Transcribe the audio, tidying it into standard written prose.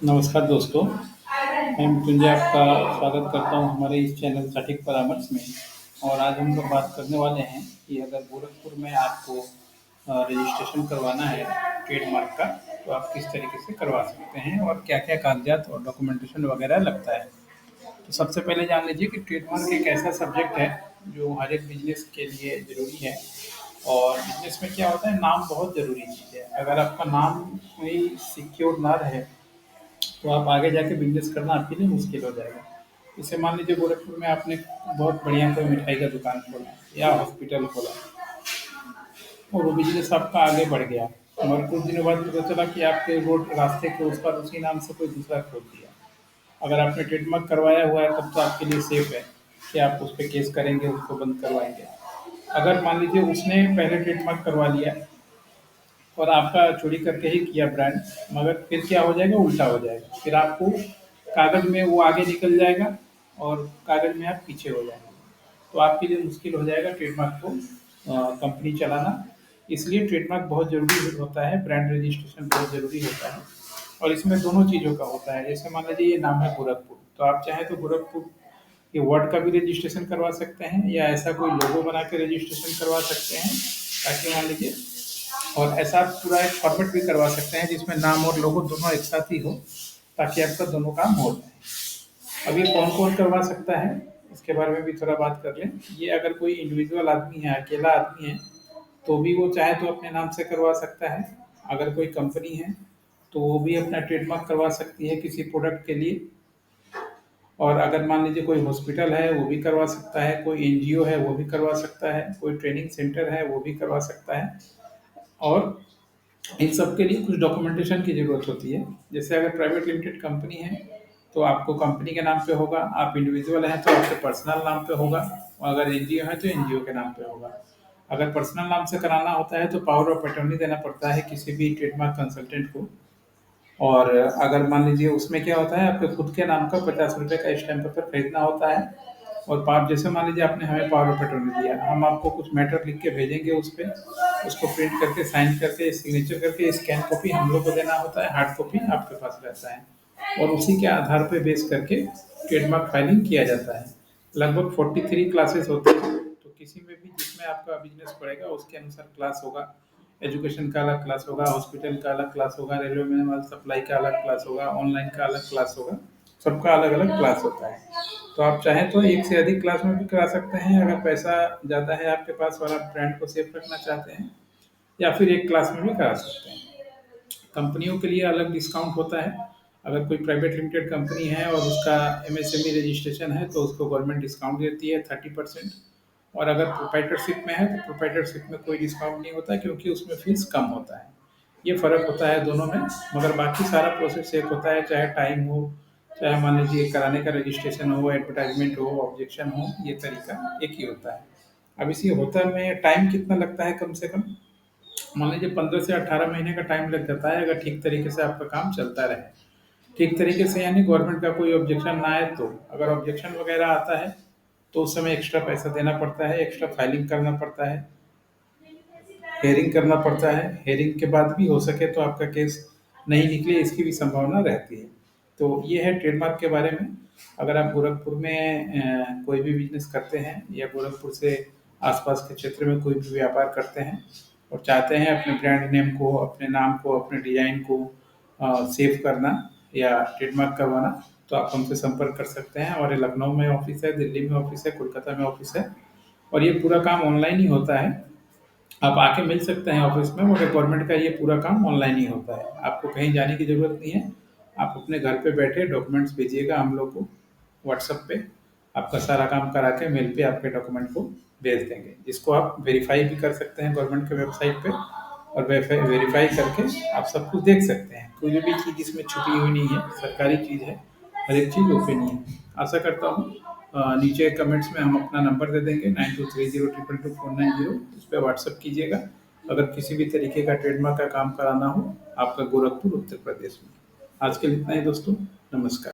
नमस्कार दोस्तों, मैं मृत्युंजय आपका स्वागत करता हूँ हमारे इस चैनल सटीक परामर्श में। और आज हम लोग बात करने वाले हैं कि अगर गोरखपुर में आपको रजिस्ट्रेशन करवाना है ट्रेडमार्क का, तो आप किस तरीके से करवा सकते हैं और क्या-क्या कागज़ात और डॉक्यूमेंटेशन वगैरह लगता है। तो सबसे पहले जान लीजिए कि ट्रेडमार्क एक ऐसा सब्जेक्ट है जो हर एक बिज़नेस के लिए ज़रूरी है। और बिज़नेस में क्या होता है, नाम बहुत ज़रूरी चीज़ है। अगर आपका नाम कोई सिक्योर ना रहे तो आप आगे जाके बिज़नेस करना आपके लिए मुश्किल हो जाएगा। जैसे मान लीजिए गोरखपुर में आपने बहुत बढ़िया कोई मिठाई का दुकान खोला या हॉस्पिटल खोला और वो बिज़नेस आपका आगे बढ़ गया, और कुछ दिनों बाद पता चला कि आपके रोड रास्ते के उस पार उसी नाम से कोई दूसरा खोल दिया। अगर आपने ट्रेडमार्क करवाया हुआ है तब तो आपके लिए सेफ है कि आप उस पे केस करेंगे, उसको बंद करवाएँगे। अगर मान लीजिए उसने पहले ट्रेडमार्क करवा लिया और आपका चोरी करके ही किया ब्रांड, मगर फिर क्या हो जाएगा, उल्टा हो जाएगा। फिर आपको कागज़ में वो आगे निकल जाएगा और कागज़ में आप पीछे हो जाएँगे। तो आपके लिए मुश्किल हो जाएगा ट्रेडमार्क को कंपनी चलाना। इसलिए ट्रेडमार्क बहुत ज़रूरी होता है, ब्रांड रजिस्ट्रेशन बहुत ज़रूरी होता है। और इसमें दोनों चीज़ों का होता है। जैसे मान लीजिए ये नाम है गोरखपुर, तो आप चाहें तो गोरखपुर ये वर्ड का भी रजिस्ट्रेशन करवा सकते हैं या ऐसा कोई लोगो बना के रजिस्ट्रेशन करवा सकते हैं, ताकि मान लीजिए, और ऐसा आप पूरा एक फॉर्मेट भी करवा सकते हैं जिसमें नाम और लोगो दोनों एक साथ ही हो, ताकि आपका दोनों काम हो जाए। अब ये कौन-कौन करवा सकता है, इसके बारे में भी थोड़ा बात कर लें। ये अगर कोई इंडिविजुअल आदमी है, अकेला आदमी है, तो भी वो चाहे तो अपने नाम से करवा सकता है। अगर कोई कंपनी है, तो वो भी अपना ट्रेडमार्क करवा सकती है किसी प्रोडक्ट के लिए। और अगर मान लीजिए कोई हॉस्पिटल है, वो भी करवा सकता है, कोई एनजीओ है, वो भी करवा सकता है, कोई ट्रेनिंग सेंटर है, वो भी करवा सकता है। और इन सब के लिए कुछ डॉक्यूमेंटेशन की ज़रूरत होती है। जैसे अगर प्राइवेट लिमिटेड कंपनी है, तो आपको कंपनी के नाम पे होगा, आप इंडिविजुअल हैं तो आपके पर्सनल नाम पे होगा, और अगर एनजीओ है तो एनजीओ के नाम पे होगा। अगर पर्सनल नाम से कराना होता है तो पावर ऑफ अटॉर्नी देना पड़ता है किसी भी ट्रेडमार्क कंसल्टेंट को। और अगर मान लीजिए उसमें क्या होता है, आपके खुद के नाम का ₹50 का स्टैम्प पेपर खरीदना होता है। और पाप जैसे मान लीजिए आपने हमें पावर ऑफ अटॉर्नी दिया, हम आपको कुछ मैटर लिख के भेजेंगे उस पे, उसको प्रिंट करके, साइन करके, सिग्नेचर करके, स्कैन कॉपी हम लोग को देना होता है, हार्ड कॉपी आपके पास रहता है। और उसी के आधार पे बेस करके ट्रेडमार्क फाइलिंग किया जाता है। लगभग 43 क्लासेस होते हैं, तो किसी में भी जिसमें आपका बिज़नेस पड़ेगा उसके अनुसार क्लास होगा। एजुकेशन का अलग क्लास होगा, हॉस्पिटल का अलग क्लास होगा, रेलवे में माल सप्लाई का अलग क्लास होगा, ऑनलाइन का अलग क्लास होगा, सबका अलग-अलग क्लास होता है। तो आप चाहें तो एक से अधिक क्लास में भी करा सकते हैं, अगर पैसा ज़्यादा है आपके पास और आप ब्रांड को सेफ रखना चाहते हैं, या फिर एक क्लास में भी करा सकते हैं। कंपनियों के लिए अलग डिस्काउंट होता है। अगर कोई प्राइवेट लिमिटेड कंपनी है और उसका एमएसएमई रजिस्ट्रेशन है, तो उसको गवर्नमेंट डिस्काउंट देती है 30%। और अगर प्रोप्राइटरशिप में है, तो प्रोप्राइटरशिप में कोई डिस्काउंट नहीं होता, क्योंकि उसमें फीस कम होता है। ये फ़र्क होता है दोनों में, मगर बाकी सारा प्रोसेस एक होता है, चाहे टाइम हो, चाहे मान लीजिए कराने का रजिस्ट्रेशन हो, एडवर्टाइजमेंट हो, ऑब्जेक्शन हो, ये तरीका एक ही होता है। अब इसी होता में टाइम कितना लगता है, कम से कम मान लीजिए 15 से 18 महीने का टाइम लग जाता है, अगर ठीक तरीके से आपका काम चलता रहे। ठीक तरीके से यानी गवर्नमेंट का कोई ऑब्जेक्शन ना आए तो। अगर ऑब्जेक्शन वगैरह आता है, तो उस समय एक्स्ट्रा पैसा देना पड़ता है, एक्स्ट्रा फाइलिंग करना पड़ता है, हेयरिंग करना पड़ता है। हेयरिंग के बाद भी हो सके तो आपका केस नहीं निकले, इसकी भी संभावना रहती है। तो ये है ट्रेडमार्क के बारे में। अगर आप गोरखपुर में कोई भी बिज़नेस करते हैं या गोरखपुर से आस-पास के क्षेत्र में कोई भी व्यापार करते हैं और चाहते हैं अपने ब्रांड नेम को, अपने नाम को, अपने डिज़ाइन को सेव करना या ट्रेडमार्क करवाना, तो आप हमसे संपर्क कर सकते हैं। हमारे लखनऊ में ऑफ़िस है, दिल्ली में ऑफ़िस है, कोलकाता में ऑफ़िस है, और ये पूरा काम ऑनलाइन ही होता है। आप आके मिल सकते हैं ऑफिस में, मगर गवर्नमेंट का ये पूरा काम ऑनलाइन ही होता है। आपको कहीं जाने की ज़रूरत नहीं है। आप अपने घर पे बैठे डॉक्यूमेंट्स भेजिएगा हम लोग को व्हाट्सएप पे, आपका सारा काम करा के मेल पे आपके डॉक्यूमेंट को भेज देंगे, जिसको आप वेरीफ़ाई भी कर सकते हैं गवर्नमेंट के वेबसाइट पे। और वेरीफ़ाई करके आप सब कुछ देख सकते हैं। कोई भी चीज़ इसमें छुपी हुई नहीं है, सरकारी चीज़ है, हर एक चीज़ ओपन ही है। आशा करता हूँ नीचे कमेंट्स में हम अपना नंबर दे देंगे 9230222490, इस पे व्हाट्सएप कीजिएगा अगर किसी भी तरीके का ट्रेडमार्क का काम कराना हो आपका गोरखपुर उत्तर प्रदेश में। आज के लिए इतना ही दोस्तों, नमस्कार।